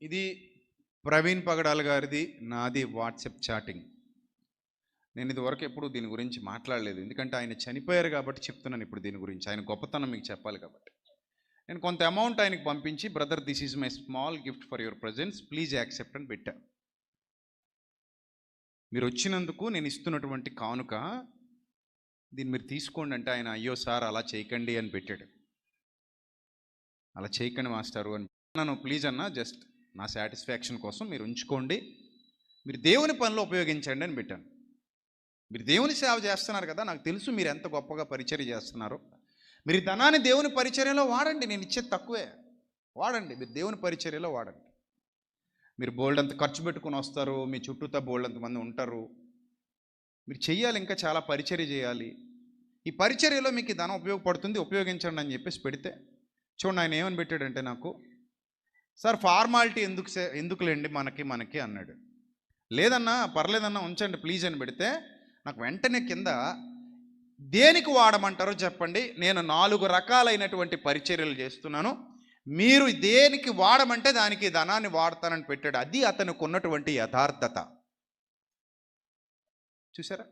ఇది ప్రవీణ్ పగడాల్ గారిది, నాది వాట్సాప్ చాటింగ్. నేను ఇదివరకు ఎప్పుడు దీని గురించి మాట్లాడలేదు. ఎందుకంటే ఆయన చనిపోయారు కాబట్టి చెప్తున్నాను ఇప్పుడు దీని గురించి. ఆయన గొప్పతనం మీకు చెప్పాలి కాబట్టి. నేను కొంత అమౌంట్ ఆయనకు పంపించి, brother this is my small gift for your presence, please accept అని పెట్టా. మీరు వచ్చినందుకు నేను ఇస్తున్నటువంటి కానుక, దీన్ని మీరు తీసుకోండి అంటే ఆయన అయ్యో సార్ అలా చేయకండి అని పెట్టాడు. అలా చేయకండి మాస్టారు అని నన్ను ప్లీజ్ అన్న, జస్ట్ నా సాటిస్ఫాక్షన్ కోసం మీరు ఉంచుకోండి, మీరు దేవుని పనిలో ఉపయోగించండి అని పెట్టాను. మీరు దేవుని సేవ చేస్తున్నారు కదా, నాకు తెలుసు మీరు ఎంత గొప్పగా పరిచర్య చేస్తున్నారు. మీరు ధనాన్ని దేవుని పరిచర్యలో వాడండి, నేను ఇచ్చేది తక్కువే, వాడండి, మీరు దేవుని పరిచర్యలో వాడండి. మీరు బోల్డ్ అంత ఖర్చు పెట్టుకుని వస్తారు, మీ చుట్టూతో బోల్డ్ అంతమంది ఉంటారు, మీరు చెయ్యాలి, ఇంకా చాలా పరిచర్య చేయాలి. ఈ పరిచర్యలో మీకు ఈ ధనం ఉపయోగపడుతుంది, ఉపయోగించండి అని చెప్పేసి పెడితే చూడండి ఆయన ఏమని పెట్టాడంటే, నాకు సార్ ఫార్మాలిటీ ఎందుకులేండి మనకి అన్నాడు. లేదన్నా పర్లేదన్నా ఉంచండి ప్లీజ్ అని పెడితే నాకు వెంటనే కింద దేనికి వాడమంటారో చెప్పండి, నేను 4 రకాలైనటువంటి పరిచర్యలు చేస్తున్నాను, మీరు దేనికి వాడమంటే దానికి ధనాన్ని వాడతానని పెట్టాడు. అది అతనికి ఉన్నటువంటి యథార్థత. చూసారా?